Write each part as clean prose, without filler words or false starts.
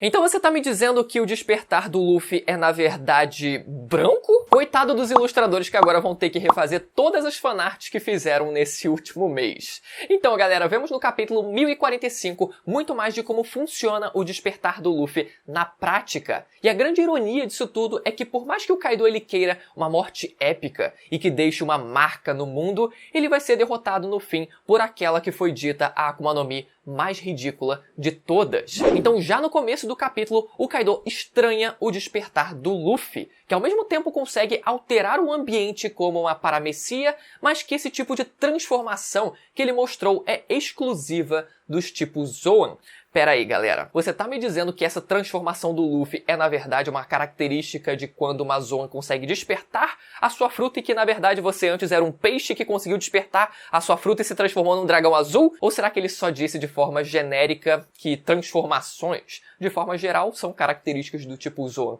Então você tá me dizendo que o despertar do Luffy é, na verdade, branco? Coitado dos ilustradores que agora vão ter que refazer todas as fanarts que fizeram nesse último mês. Então, galera, vemos no capítulo 1045 muito mais de como funciona o despertar do Luffy na prática. E a grande ironia disso tudo é que por mais que o Kaido ele queira uma morte épica e que deixe uma marca no mundo, ele vai ser derrotado no fim por aquela que foi dita a Akuma no Mi mais ridícula de todas. Então já no começo do capítulo, o Kaido estranha o despertar do Luffy, que ao mesmo tempo consegue alterar o ambiente como uma paramecia, mas que esse tipo de transformação que ele mostrou é exclusiva dos tipos Zoan. Pera aí, galera. Você tá me dizendo que essa transformação do Luffy é, na verdade, uma característica de quando uma Zoan consegue despertar a sua fruta e que, na verdade, você antes era um peixe que conseguiu despertar a sua fruta e se transformou num dragão azul? Ou será que ele só disse de forma genérica que transformações, de forma geral, são características do tipo Zoan?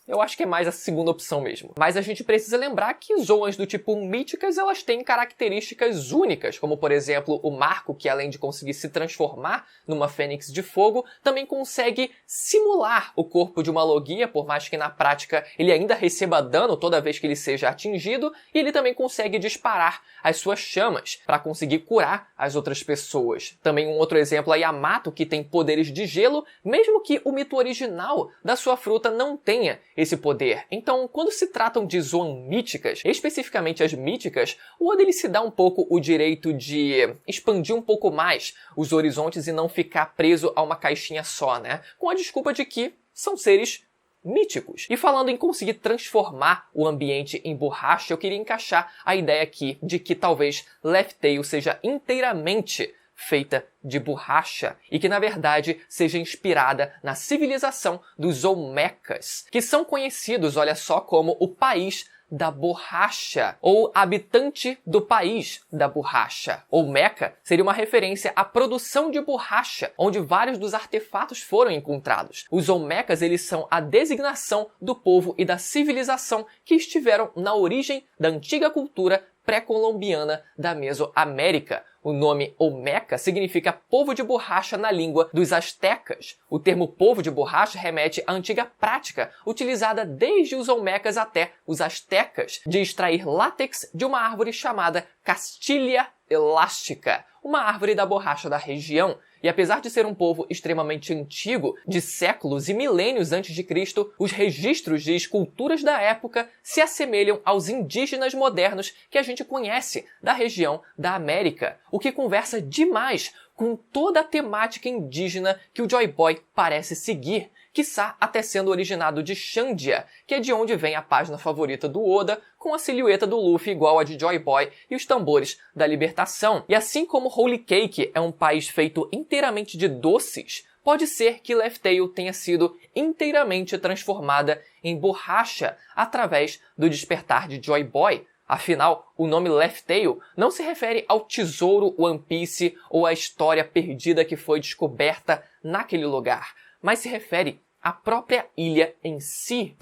Eu acho que é mais a segunda opção mesmo. Mas a gente precisa lembrar que Zoans do tipo míticas, elas têm características únicas, como por exemplo o Marco, que além de conseguir se transformar numa fênix de fogo, também consegue simular o corpo de uma Logia, por mais que na prática ele ainda receba dano toda vez que ele seja atingido, e ele também consegue disparar as suas chamas para conseguir curar as outras pessoas. Também um outro exemplo é Yamato, que tem poderes de gelo, mesmo que o mito original da sua fruta não tenha esse poder. Então, quando se tratam de Zoan míticas, especificamente as míticas, o Oda ele se dá um pouco o direito de expandir um pouco mais os horizontes e não ficar preso a uma caixinha só, né? Com a desculpa de que são seres míticos. E falando em conseguir transformar o ambiente em borracha, eu queria encaixar a ideia aqui de que talvez Laugh Tale seja inteiramente feita de borracha e que, na verdade, seja inspirada na civilização dos Olmecas, que são conhecidos, olha só, como o país da borracha, ou habitante do país da borracha. Olmeca seria uma referência à produção de borracha, onde vários dos artefatos foram encontrados. Os Olmecas, eles são a designação do povo e da civilização que estiveram na origem da antiga cultura pré-colombiana da Mesoamérica. O nome Olmeca significa povo de borracha na língua dos astecas. O termo povo de borracha remete à antiga prática utilizada desde os Olmecas até os astecas de extrair látex de uma árvore chamada Castilha elástica, uma árvore da borracha da região. E apesar de ser um povo extremamente antigo, de séculos e milênios antes de Cristo, os registros de esculturas da época se assemelham aos indígenas modernos que a gente conhece da região da América, o que conversa demais com toda a temática indígena que o Joy Boy parece seguir, quiçá até sendo originado de Xandia, que é de onde vem a página favorita do Oda, com a silhueta do Luffy igual a de Joy Boy e os tambores da libertação. E assim como Holy Cake é um país feito inteiramente de doces, pode ser que Laugh Tale tenha sido inteiramente transformada em borracha através do despertar de Joy Boy. Afinal, o nome Laugh Tale não se refere ao tesouro One Piece ou à história perdida que foi descoberta naquele lugar, mas se refere à própria ilha em si.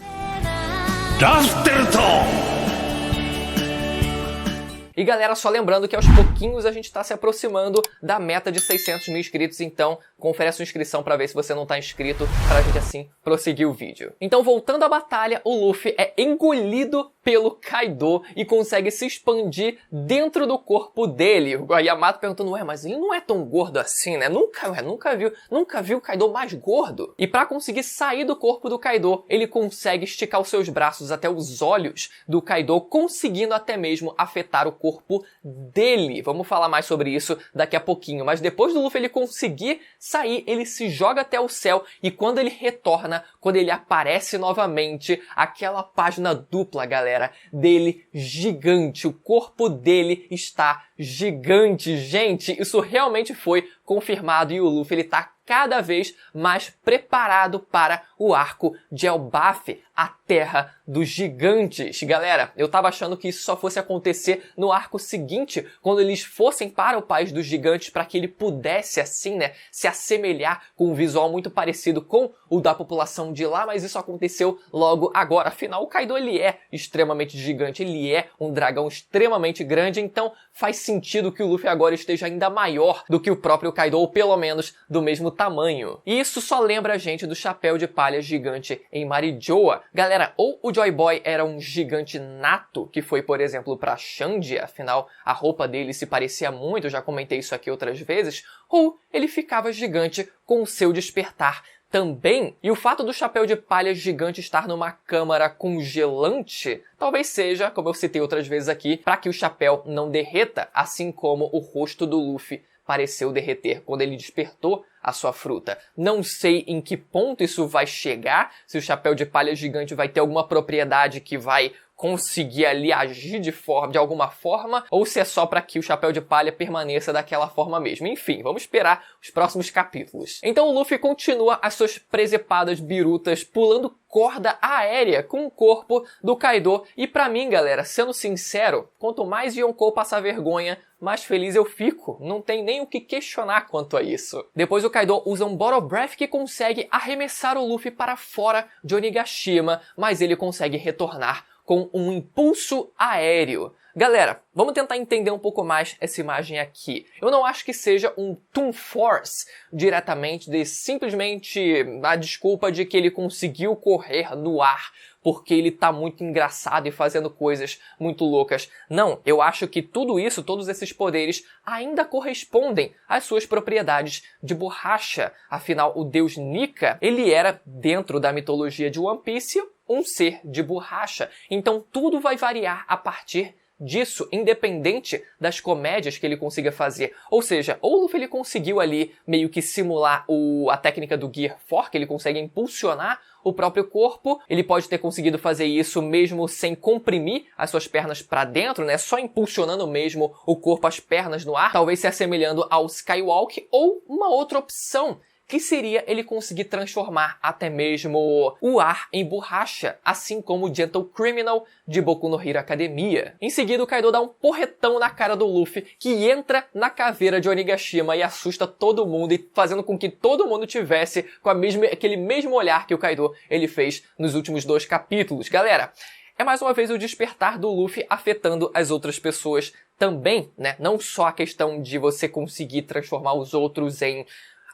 E galera, só lembrando que aos pouquinhos a gente tá se aproximando da meta de 600 mil inscritos, então confere a sua inscrição pra ver se você não tá inscrito, pra gente assim prosseguir o vídeo. Então voltando à batalha, o Luffy é engolido pelo Kaido e consegue se expandir dentro do corpo dele. O Yamato perguntando, ué, mas ele não é tão gordo assim, né? Nunca viu o Kaido mais gordo. E pra conseguir sair do corpo do Kaido, ele consegue esticar os seus braços até os olhos do Kaido, conseguindo até mesmo afetar o corpo dele. Vamos falar mais sobre isso daqui a pouquinho. Mas depois do Luffy ele conseguir sair, ele se joga até o céu e quando ele retorna, quando ele aparece novamente, aquela página dupla, galera, dele gigante. O corpo dele está gigante. Gente, isso realmente foi confirmado e o Luffy ele tá cada vez mais preparado para o arco de Elbaf, a Terra dos Gigantes. Galera, eu tava achando que isso só fosse acontecer no arco seguinte, quando eles fossem para o País dos Gigantes, para que ele pudesse, assim, né, se assemelhar com um visual muito parecido com o da população de lá, mas isso aconteceu logo agora. Afinal, o Kaido, ele é extremamente gigante, ele é um dragão extremamente grande, então faz sentido que o Luffy agora esteja ainda maior do que o próprio Kaido, ou pelo menos do mesmo tamanho. E isso só lembra a gente do chapéu de palha gigante em Marijoa. Galera, ou o Joy Boy era um gigante nato, que foi, por exemplo, pra Shandy, afinal a roupa dele se parecia muito, eu já comentei isso aqui outras vezes, ou ele ficava gigante com o seu despertar também. E o fato do chapéu de palha gigante estar numa câmara congelante talvez seja, como eu citei outras vezes aqui, para que o chapéu não derreta, assim como o rosto do Luffy pareceu derreter quando ele despertou a sua fruta. Não sei em que ponto isso vai chegar, se o chapéu de palha gigante vai ter alguma propriedade que vai conseguir ali agir de alguma forma, ou se é só para que o chapéu de palha permaneça daquela forma mesmo. Enfim, vamos esperar os próximos capítulos. Então o Luffy continua as suas presepadas birutas, pulando corda aérea com o corpo do Kaido. E pra mim, galera, sendo sincero, quanto mais Yonkou passar vergonha, mais feliz eu fico. Não tem nem o que questionar quanto a isso. Depois o Kaido usa um Bottle Breath que consegue arremessar o Luffy para fora de Onigashima, mas ele consegue retornar com um impulso aéreo. Galera, vamos tentar entender um pouco mais essa imagem aqui. Eu não acho que seja um Toon Force diretamente, de simplesmente a desculpa de que ele conseguiu correr no ar porque ele tá muito engraçado e fazendo coisas muito loucas. Não, eu acho que tudo isso, todos esses poderes, ainda correspondem às suas propriedades de borracha. Afinal, o deus Nika, ele era, dentro da mitologia de One Piece, um ser de borracha. Então tudo vai variar a partir disso, independente das comédias que ele consiga fazer. Ou seja, ou o Luffy ele conseguiu ali meio que simular a técnica do Gear 4, que ele consegue impulsionar o próprio corpo. Ele pode ter conseguido fazer isso mesmo sem comprimir as suas pernas para dentro, né? Só impulsionando mesmo o corpo, as pernas no ar, talvez se assemelhando ao Skywalk, ou uma outra opção, que seria ele conseguir transformar até mesmo o ar em borracha, assim como o Gentle Criminal de Boku no Hero Academia. Em seguida, o Kaido dá um porretão na cara do Luffy, que entra na caveira de Onigashima e assusta todo mundo, e fazendo com que todo mundo tivesse com aquele mesmo olhar que o Kaido ele fez nos últimos 2 capítulos. Galera, é mais uma vez o despertar do Luffy afetando as outras pessoas também, né? Não só a questão de você conseguir transformar os outros em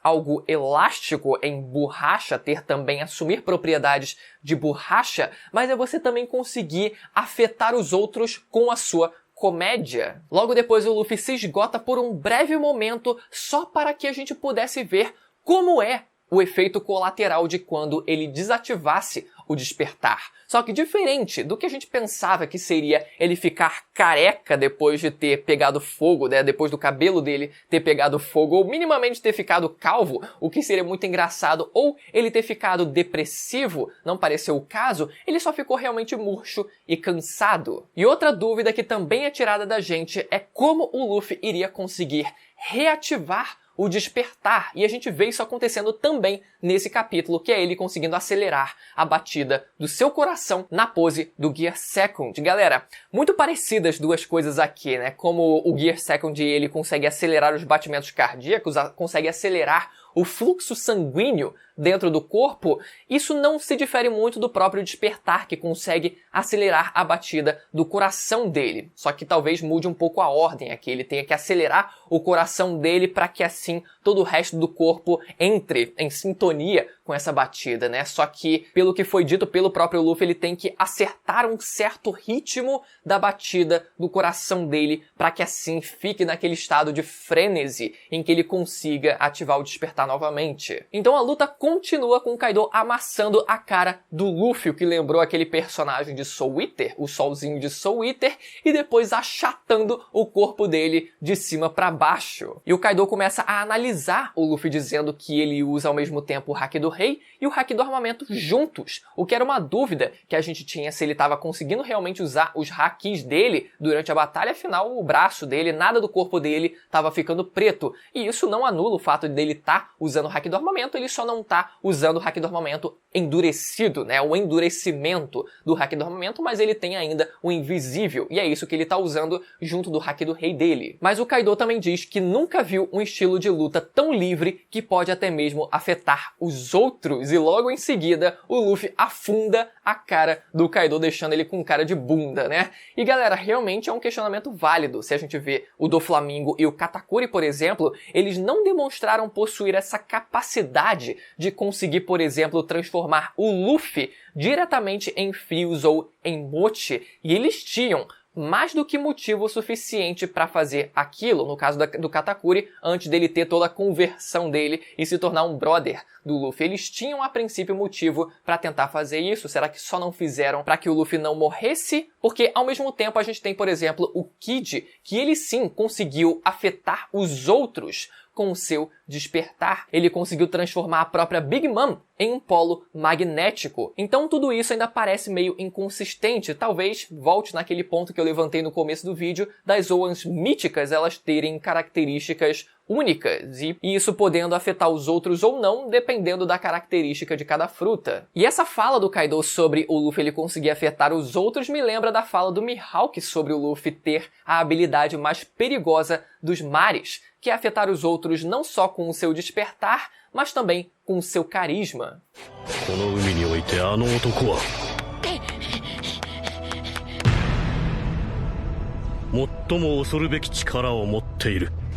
algo elástico, em borracha, ter também, assumir propriedades de borracha, mas é você também conseguir afetar os outros com a sua comédia. Logo depois o Luffy se esgota por um breve momento só para que a gente pudesse ver como é o efeito colateral de quando ele desativasse o despertar. Só que diferente do que a gente pensava que seria ele ficar careca depois de ter pegado fogo, né? Depois do cabelo dele ter pegado fogo, ou minimamente ter ficado calvo, o que seria muito engraçado, ou ele ter ficado depressivo, não pareceu o caso, ele só ficou realmente murcho e cansado. E outra dúvida que também é tirada da gente é como o Luffy iria conseguir reativar o despertar, e a gente vê isso acontecendo também nesse capítulo, que é ele conseguindo acelerar a batida do seu coração na pose do Gear Second. Galera, muito parecidas duas coisas aqui, né? Como o Gear Second ele consegue acelerar os batimentos cardíacos, consegue acelerar o fluxo sanguíneo dentro do corpo, isso não se difere muito do próprio despertar, que consegue acelerar a batida do coração dele. Só que talvez mude um pouco a ordem aqui, ele tenha que acelerar o coração dele para que assim todo o resto do corpo entre em sintonia com essa batida, né? Só que, pelo que foi dito pelo próprio Luffy, ele tem que acertar um certo ritmo da batida do coração dele para que assim fique naquele estado de frênese em que ele consiga ativar o despertar novamente. Então a luta continua com o Kaido amassando a cara do Luffy, o que lembrou aquele personagem de Soul Eater, o solzinho de Soul Eater, e depois achatando o corpo dele de cima para baixo. E o Kaido começa a analisar o Luffy, dizendo que ele usa ao mesmo tempo o Haki do Rei e o Haki do Armamento juntos, o que era uma dúvida que a gente tinha se ele estava conseguindo realmente usar os Hakis dele durante a batalha, afinal o braço dele, nada do corpo dele estava ficando preto, e isso não anula o fato dele estar usando o Haki do Armamento, ele só não está usando o Haki do Armamento endurecido, né, o endurecimento do Haki do Armamento, mas ele tem ainda o Invisível, e é isso que ele está usando junto do Haki do Rei dele. Mas o Kaido também diz que nunca viu um estilo de luta tão livre que pode até mesmo afetar os outros e logo em seguida o Luffy afunda a cara do Kaido, deixando ele com cara de bunda, né? E galera, realmente é um questionamento válido. Se a gente vê o Doflamingo e o Katakuri, por exemplo, eles não demonstraram possuir essa capacidade de conseguir, por exemplo, transformar o Luffy diretamente em Frios ou em Mochi, e eles tinham mais do que motivo suficiente para fazer aquilo, no caso do Katakuri, antes dele ter toda a conversão dele e se tornar um brother do Luffy. Eles tinham a princípio motivo para tentar fazer isso. Será que só não fizeram para que o Luffy não morresse? Porque ao mesmo tempo a gente tem, por exemplo, o Kid, que ele sim conseguiu afetar os outros com o seu despertar. Ele conseguiu transformar a própria Big Mom em um polo magnético. Então tudo isso ainda parece meio inconsistente. Talvez volte naquele ponto que eu levantei no começo do vídeo, das Zoans míticas elas terem características únicas, e isso podendo afetar os outros ou não, dependendo da característica de cada fruta. E essa fala do Kaido sobre o Luffy ele conseguir afetar os outros me lembra da fala do Mihawk sobre o Luffy ter a habilidade mais perigosa dos mares, que é afetar os outros não só com o seu despertar, mas também com o seu carisma.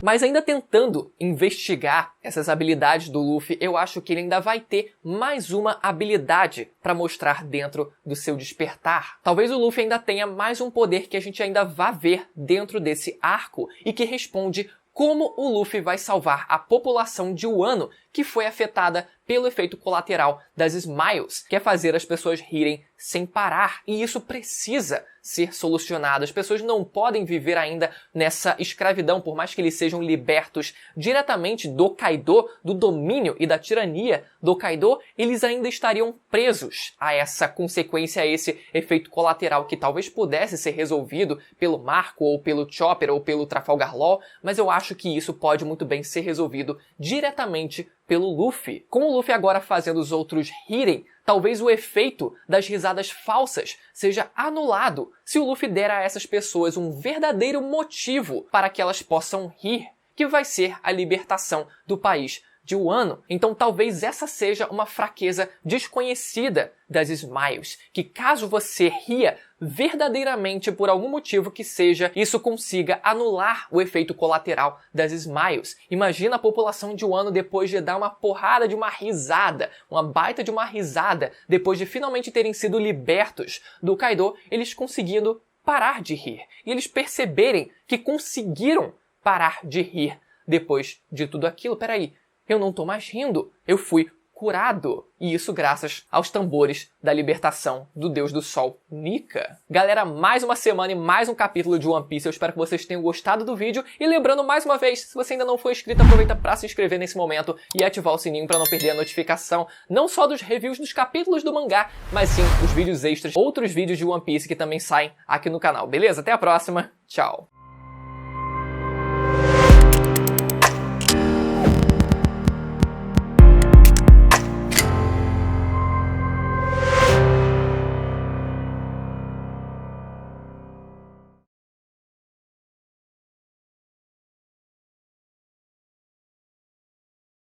Mas ainda tentando investigar essas habilidades do Luffy, eu acho que ele ainda vai ter mais uma habilidade para mostrar dentro do seu despertar. Talvez o Luffy ainda tenha mais um poder que a gente ainda vá ver dentro desse arco e que responde como o Luffy vai salvar a população de Wano que foi afetada pelo efeito colateral das Smiles, que é fazer as pessoas rirem sem parar. E isso precisa ser solucionado. As pessoas não podem viver ainda nessa escravidão, por mais que eles sejam libertos diretamente do Kaido, do domínio e da tirania do Kaido, eles ainda estariam presos a essa consequência, a esse efeito colateral que talvez pudesse ser resolvido pelo Marco, ou pelo Chopper, ou pelo Trafalgar Law, mas eu acho que isso pode muito bem ser resolvido diretamente pelo Luffy. Com o Luffy agora fazendo os outros rirem, talvez o efeito das risadas falsas seja anulado se o Luffy der a essas pessoas um verdadeiro motivo para que elas possam rir, que vai ser a libertação do país de Wano. Então talvez essa seja uma fraqueza desconhecida das Smiles, que caso você ria verdadeiramente por algum motivo que seja, isso consiga anular o efeito colateral das Smiles. Imagina a população de Wano depois de dar uma porrada de uma risada, uma baita de uma risada, depois de finalmente terem sido libertos do Kaido, eles conseguindo parar de rir. E eles perceberem que conseguiram parar de rir depois de tudo aquilo. Peraí, eu não tô mais rindo, eu fui curado. E isso graças aos tambores da libertação do Deus do Sol, Nika. Galera, mais uma semana e mais um capítulo de One Piece. Eu espero que vocês tenham gostado do vídeo. E lembrando mais uma vez, se você ainda não for inscrito, aproveita para se inscrever nesse momento e ativar o sininho para não perder a notificação, não só dos reviews dos capítulos do mangá, mas sim os vídeos extras, outros vídeos de One Piece que também saem aqui no canal. Beleza? Até a próxima. Tchau.